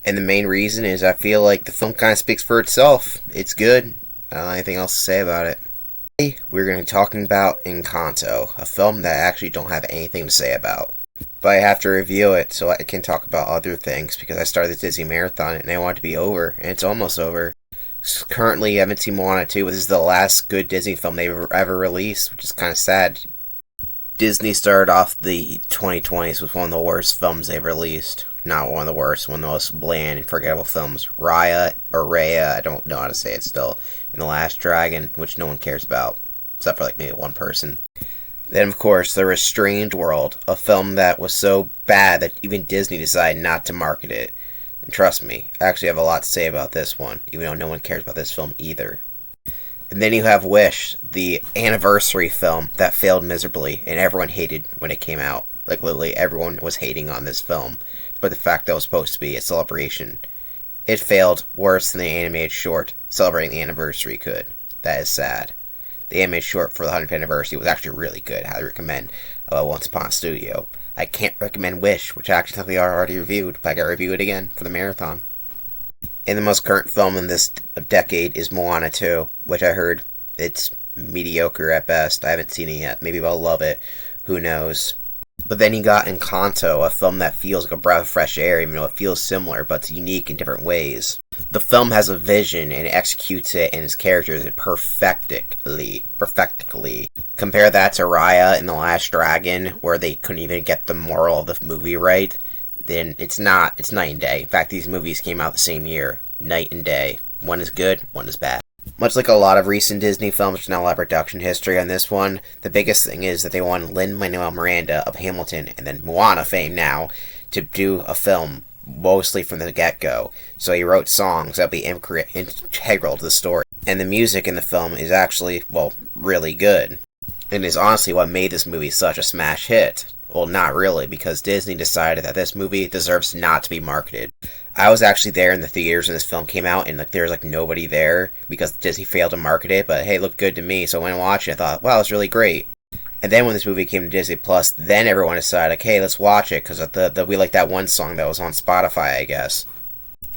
And the main reason is I feel like the film kind of speaks for itself. It's good. I don't have anything else to say about it. Today, we're going to be talking about Encanto, a film that I actually don't have anything to say about. But I have to review it so I can talk about other things because I started the Disney Marathon and I want it to be over, and it's almost over. Currently, I haven't seen Moana 2, but this is the last good Disney film they've ever released, which is kind of sad. Disney started off the 2020s with one of the worst films they've released. Not one of the worst, one of the most bland and forgettable films. Raya, I don't know how to say it still. And The Last Dragon, which no one cares about, except for like maybe one person. Then, of course, The Restrained World, a film that was so bad that even Disney decided not to market it. And trust me, I actually have a lot to say about this one, even though no one cares about this film either. And then you have Wish, the anniversary film that failed miserably, and everyone hated when it came out. Like, literally, everyone was hating on this film, but the fact that it was supposed to be a celebration. It failed worse than the animated short celebrating the anniversary could. That is sad. The animated short for the 100th anniversary was actually really good. I highly recommend Once Upon a Studio. I can't recommend Wish, which I actually think we already reviewed, but I gotta review it again for the marathon. And the most current film in this decade is Moana 2, which I heard it's mediocre at best. I haven't seen it yet. Maybe I'll love it. Who knows? But then you got Encanto, a film that feels like a breath of fresh air, even though it feels similar, but it's unique in different ways. The film has a vision and it executes it and its characters perfectly. Compare that to Raya and The Last Dragon, where they couldn't even get the moral of the movie right. Then it's night and day. In fact, these movies came out the same year. Night and day. One is good, one is bad. Much like a lot of recent Disney films, there's not a lot of production history on this one. The biggest thing is that they wanted Lin-Manuel Miranda of Hamilton and then Moana fame now to do a film mostly from the get-go. So he wrote songs that would be integral to the story. And the music in the film is actually, well, really good. And is honestly what made this movie such a smash hit. Well, not really, because Disney decided that this movie deserves not to be marketed. I was actually there in the theaters when this film came out, and there was nobody there because Disney failed to market it, but hey, it looked good to me, so I went and watched it. I thought, wow, it's really great. And then when this movie came to Disney Plus, then everyone decided, okay, let's watch it, because we like that one song that was on Spotify, I guess.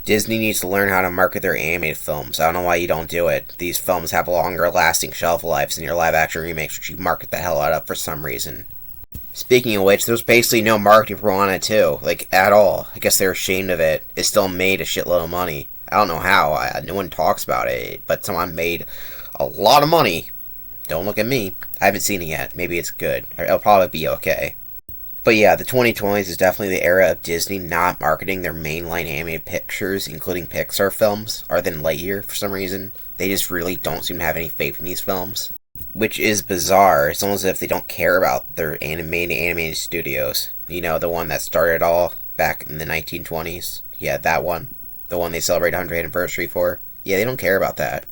Disney needs to learn how to market their animated films. I don't know why you don't do it. These films have longer lasting shelf lives than your live action remakes, which you market the hell out of for some reason. Speaking of which, there's basically no marketing for Moana 2, at all. I guess they're ashamed of it. It still made a shitload of money. I don't know how. No one talks about it, but someone made a lot of money. Don't look at me. I haven't seen it yet. Maybe it's good. It'll probably be okay. But yeah, the 2020s is definitely the era of Disney not marketing their mainline animated pictures, including Pixar films, other than Lightyear for some reason. They just really don't seem to have any faith in these films. Which is bizarre. It's almost as if they don't care about their animated studios. You know, the one that started it all back in the 1920s. Yeah, that one. The one they celebrate 100th anniversary for. Yeah, they don't care about that.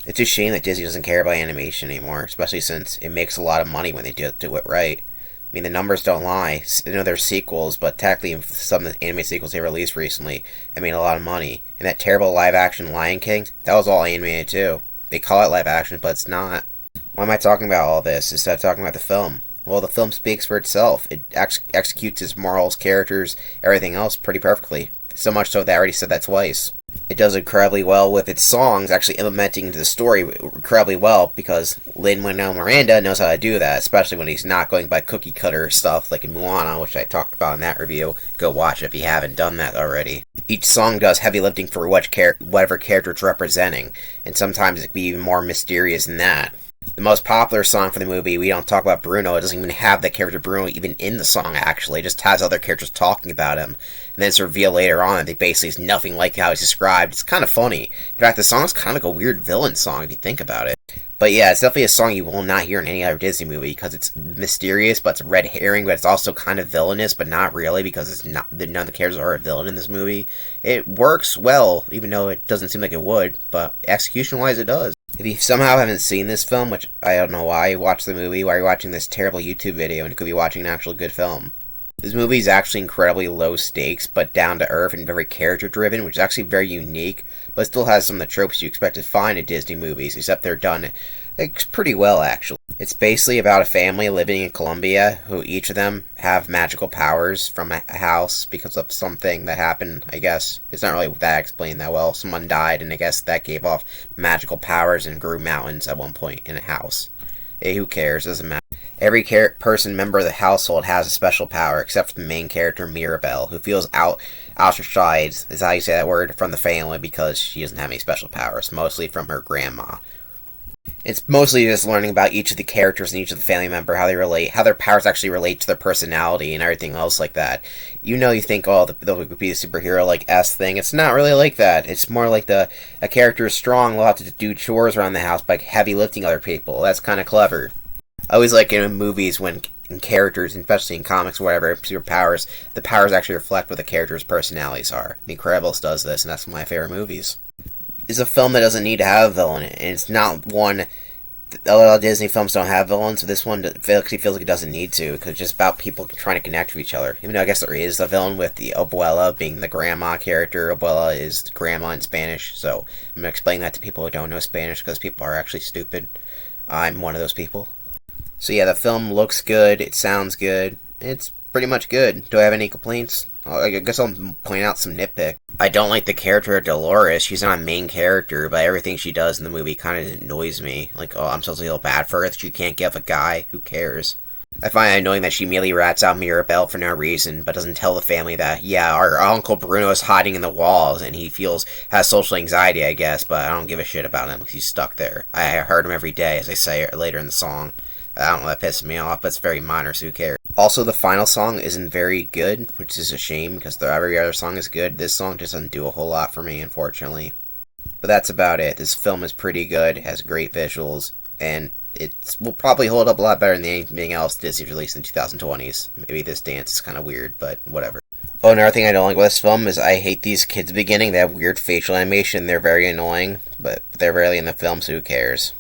It's a shame that Disney doesn't care about animation anymore, especially since it makes a lot of money when they do it right. I mean, the numbers don't lie. I know there's sequels, but technically some of the anime sequels they released recently have made a lot of money. And that terrible live-action Lion King, that was all animated too. They call it live-action, but it's not. Why am I talking about all this instead of talking about the film? Well, the film speaks for itself. It executes its morals, characters, everything else pretty perfectly. So much so that I already said that twice. It does incredibly well with its songs, actually implementing into the story incredibly well, because Lin-Manuel Miranda knows how to do that, especially when he's not going by cookie cutter stuff like in Moana, which I talked about in that review. Go watch it if you haven't done that already. Each song does heavy lifting for whatever character it's representing, and sometimes it can be even more mysterious than that. The most popular song for the movie, we don't talk about Bruno. It doesn't even have the character Bruno even in the song, actually. It just has other characters talking about him. And then it's revealed later on that they basically is nothing like how he's described. It's kind of funny. In fact, the song's kind of like a weird villain song if you think about it. But yeah, it's definitely a song you will not hear in any other Disney movie because it's mysterious, but it's a red herring, but it's also kind of villainous, but not really because none of the characters are a villain in this movie. It works well, even though it doesn't seem like it would, but execution-wise it does. If you somehow haven't seen this film, which I don't know why you watch the movie, why you're watching this terrible YouTube video and you could be watching an actual good film. This movie is actually incredibly low stakes, but down to earth and very character driven, which is actually very unique, but still has some of the tropes you expect to find in Disney movies, except they're done pretty well, actually. It's basically about a family living in Colombia who each of them have magical powers from a house because of something that happened, I guess. It's not really that explained that well. Someone died, and I guess that gave off magical powers and grew mountains at one point in a house. Hey, who cares? Doesn't matter. Every member of the household has a special power, except for the main character, Mirabelle, who feels ostracized, is how you say that word, from the family because she doesn't have any special powers, mostly from her grandma. It's mostly just learning about each of the characters and each of the family member, how they relate, how their powers actually relate to their personality and everything else like that. You think, oh, they'll be a superhero like S thing. It's not really like that. It's more like a character is strong, will have to do chores around the house by heavy lifting other people. That's kind of clever. I always like in movies when in characters, especially in comics or whatever, superpowers, the powers actually reflect what the characters' personalities are. The Incredibles does this, and that's one of my favorite movies. It's a film that doesn't need to have a villain, and it's not one. A lot of Disney films don't have villains, so this one actually feels like it doesn't need to, because it's just about people trying to connect with each other. Even though I guess there is a villain with the Abuela being the grandma character. Abuela is grandma in Spanish, so I'm going to explain that to people who don't know Spanish, because people are actually stupid. I'm one of those people. So yeah, the film looks good, it sounds good, it's pretty much good. Do I have any complaints? I guess I'll point out some nitpick. I don't like the character of Dolores. She's not a main character, but everything she does in the movie kind of annoys me. Like, oh, I'm supposed to feel bad for her that she can't give a guy. Who cares? I find it annoying that she merely rats out Mirabelle for no reason, but doesn't tell the family that, yeah, our Uncle Bruno is hiding in the walls, and he has social anxiety, I guess, but I don't give a shit about him because he's stuck there. I heard him every day, as they say later in the song. I don't know, that pisses me off, but it's very minor, so who cares? Also, the final song isn't very good, which is a shame, because every other song is good. This song just doesn't do a whole lot for me, unfortunately. But that's about it. This film is pretty good, it has great visuals, and it will probably hold up a lot better than anything else Disney released in the 2020s. Maybe this dance is kind of weird, but whatever. Oh, another thing I don't like about this film is I hate these kids at the beginning. They have weird facial animation, they're very annoying, but they're rarely in the film, so who cares?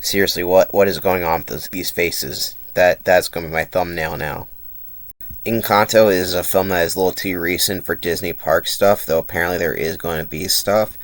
Seriously, what is going on with these faces? That's going to be my thumbnail now. Encanto is a film that is a little too recent for Disney park stuff, though apparently there is going to be stuff.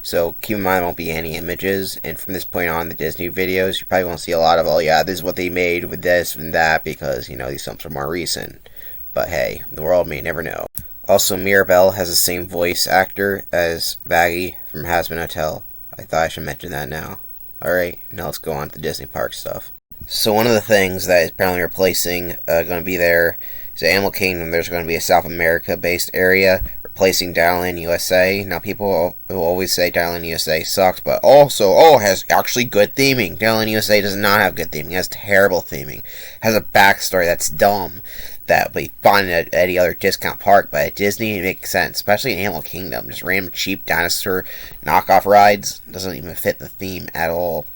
So keep in mind there won't be any images, and from this point on, the Disney videos, you probably won't see a lot of, oh yeah, this is what they made with this and that, because, these films are more recent. But hey, the world may never know. Also, Mirabelle has the same voice actor as Vaggie from Hazbin Hotel. I thought I should mention that now. Alright, now let's go on to the Disney park stuff. So one of the things that is apparently replacing, going to be there, is Animal Kingdom. There's going to be a South America-based area replacing Disneyland USA. Now people will always say Disneyland USA sucks, but also, it has actually good theming. Disneyland USA does not have good theming. It has terrible theming. It has a backstory that's dumb, that we find at any other discount park, but at Disney it makes sense, especially in Animal Kingdom. Just random cheap dinosaur knockoff rides doesn't even fit the theme at all.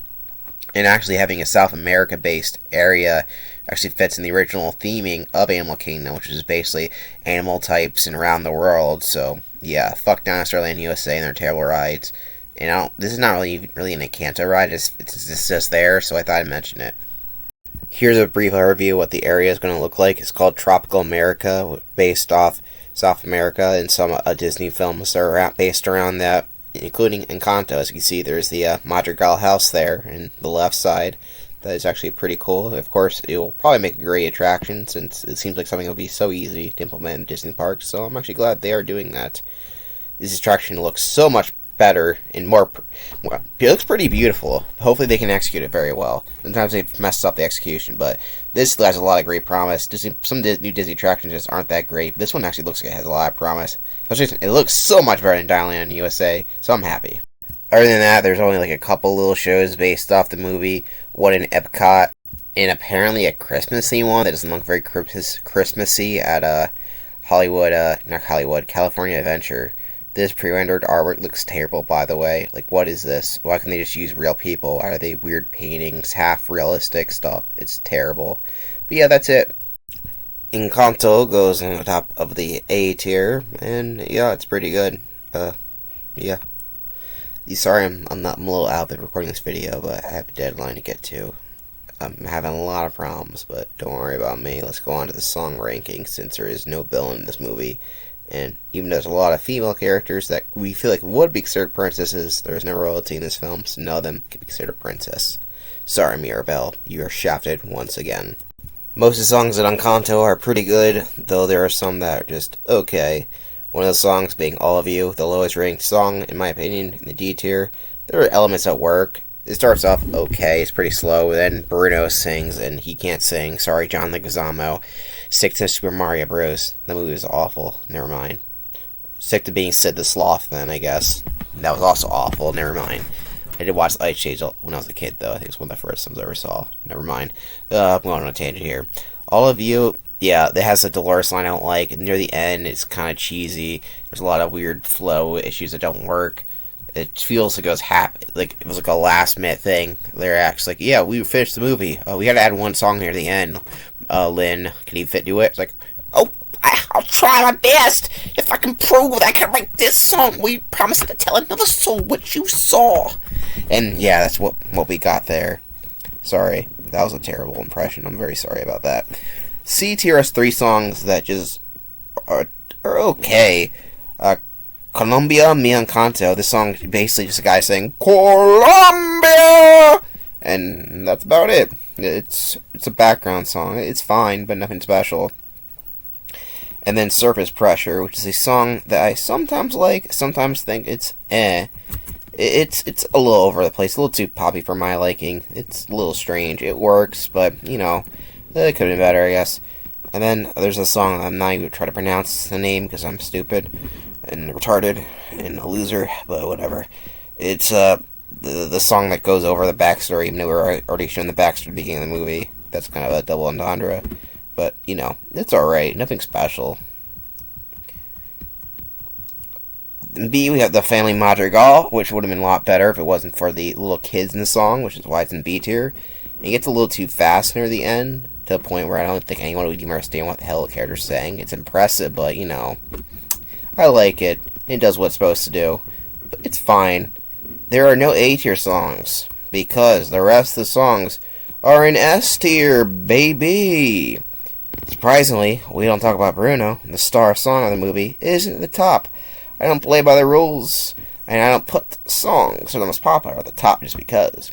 And actually having a South America based area actually fits in the original theming of Animal Kingdom, which is basically animal types and around the world. So yeah, fuck Dinosaurland USA and their terrible rides. And this is not really an Encanto ride, it's just there, so I thought I'd mention it. Here's a brief overview of what the area is going to look like. It's called Tropical America, based off South America, and some Disney films are based around that, including Encanto. As you can see, there's the Madrigal house there in the left side. That is actually pretty cool. Of course, it will probably make a great attraction, since it seems like something that will be so easy to implement in Disney parks, so I'm actually glad they are doing that. This attraction looks so much better and more. It looks pretty beautiful. Hopefully they can execute it very well. Sometimes they mess up the execution, but this has a lot of great promise. Some new Disney attractions just aren't that great. But this one actually looks like it has a lot of promise. Especially, it looks so much better than Disneyland USA, so I'm happy. Other than that, there's only like a couple little shows based off the movie. One in Epcot, and apparently a Christmassy one that doesn't look very Christmassy at California Adventure. This pre-rendered artwork looks terrible, by the way. Like, what is this? Why can't they just use real people? Why are they weird paintings, half-realistic stuff? It's terrible. But yeah, that's it. Encanto goes on the top of the A tier, and yeah, it's pretty good. Yeah. Sorry, I'm a little out of recording this video, but I have a deadline to get to. I'm having a lot of problems, but don't worry about me. Let's go on to the song ranking, since there is no villain in this movie. And even though there's a lot of female characters that we feel like would be considered princesses, there's no royalty in this film, so none of them can be considered a princess. Sorry, Mirabelle, you are shafted once again. Most of the songs in Encanto are pretty good, though there are some that are just okay. One of the songs being All of You, the lowest ranked song, in my opinion, in the D tier. There are elements that work. It starts off okay, it's pretty slow, then Bruno sings, and he can't sing. Sorry, John Leguizamo. Stick to Super Mario Bros. The movie was awful. Never mind. Stick to being Sid the Sloth, then, I guess. That was also awful. Never mind. I did watch Ice Age when I was a kid, though. I think it's one of the first ones I ever saw. Never mind. I'm going on a tangent here. All of You, yeah, it has a Dolores line I don't like. Near the end, it's kind of cheesy. There's a lot of weird flow issues that don't work. It feels like it was like a last minute thing. They're actually like, yeah, we finished the movie. We got to add one song near the end. Lynn, can you do it? It's like, oh, I'll try my best. If I can prove that I can write this song, we promise to tell another soul what you saw. And yeah, that's what we got there. Sorry, that was a terrible impression. I'm very sorry about that. C tier has 3 songs that just are okay. Colombia, Mi Encanto. This song is basically just a guy saying Colombia, and that's about it. It's a background song. It's fine, but nothing special. And then Surface Pressure, which is a song that I sometimes like, sometimes think it's It's a little over the place, a little too poppy for my liking. It's a little strange. It works, but you know, it could have been better, I guess. And then there's a song I'm not even going to try to pronounce the name because I'm stupid and retarded and a loser, but whatever. It's the song that goes over the backstory, even though we're already showing the backstory at the beginning of the movie. That's kind of a double entendre, but you know, it's alright, nothing special. In B, we have the Family Madrigal, which would have been a lot better if it wasn't for the little kids in the song, which is why it's in B tier. It gets a little too fast near the end, to the point where I don't think anyone would even understand what the hell the character's saying. It's impressive, but, you know, I like it. It does what it's supposed to do. But it's fine. There are no A tier songs, because the rest of the songs are in S tier, baby! Surprisingly, we don't talk about Bruno. The star song of the movie isn't at the top. I don't play by the rules, and I don't put songs that are the most popular at the top just because.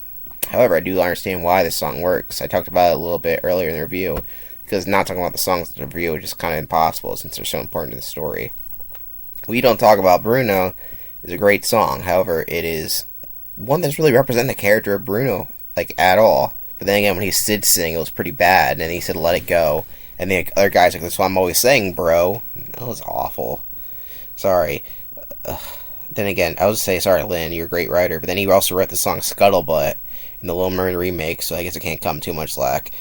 However, I do understand why this song works. I talked about it a little bit earlier in the review, because not talking about the songs in the review is just kind of impossible since they're so important to the story. We Don't Talk About Bruno is a great song. However, it is one that's really representing the character of Bruno, like, at all. But then again, when he did sing, it was pretty bad, and then he said, let it go. And the other guy's like, that's what I'm always saying, bro. That was awful. Sorry. Then again, I would say, sorry, Lynn, you're a great writer, but then he also wrote the song Scuttlebutt in the Little Mermaid remake, so I guess it can't come too much slack.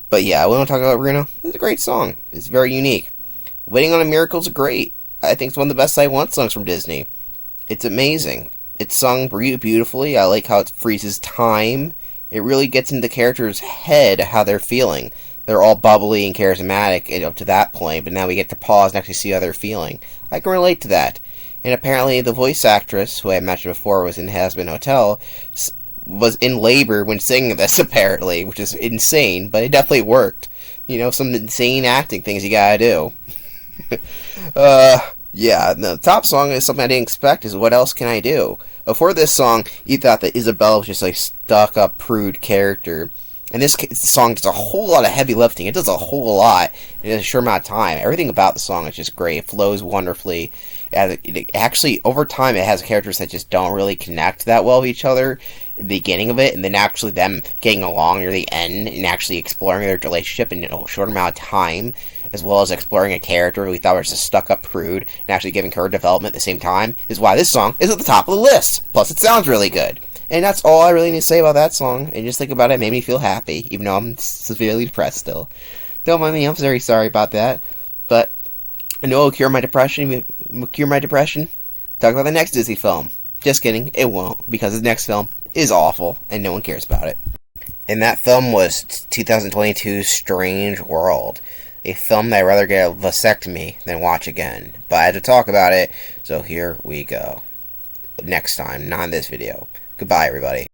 But yeah, we don't talk about Bruno. It's a great song. It's very unique. Waiting on a Miracle is great. I think it's one of the best I Want songs from Disney. It's amazing. It's sung beautifully. I like how it freezes time. It really gets into the character's head, how they're feeling. They're all bubbly and charismatic up to that point, but now we get to pause and actually see how they're feeling. I can relate to that. And apparently the voice actress, who I mentioned before was in Hazbin Hotel, was in labor when singing this, apparently, which is insane, but it definitely worked. You know, some insane acting things you gotta do. Yeah, the top song is something I didn't expect, is What Else Can I Do? Before this song, you thought that Isabelle was just like stuck-up, prude character. And this song does a whole lot of heavy lifting. It does a whole lot in a short amount of time. Everything about the song is just great. It flows wonderfully. It actually, over time, it has characters that just don't really connect that well with each other at the beginning of it, and then actually them getting along near the end and actually exploring their relationship in a short amount of time, as well as exploring a character who we thought was just stuck-up prude and actually giving her development at the same time, is why this song is at the top of the list. Plus, it sounds really good. And that's all I really need to say about that song. And just think about it, it made me feel happy, even though I'm severely depressed still. Don't mind me, I'm very sorry about that. But I know it'll cure my depression. Talk about the next Disney film. Just kidding, it won't, because the next film is awful, and no one cares about it. And that film was 2022's Strange World. A film that I'd rather get a vasectomy than watch again. But I had to talk about it, so here we go. Next time, not in this video. Goodbye, everybody.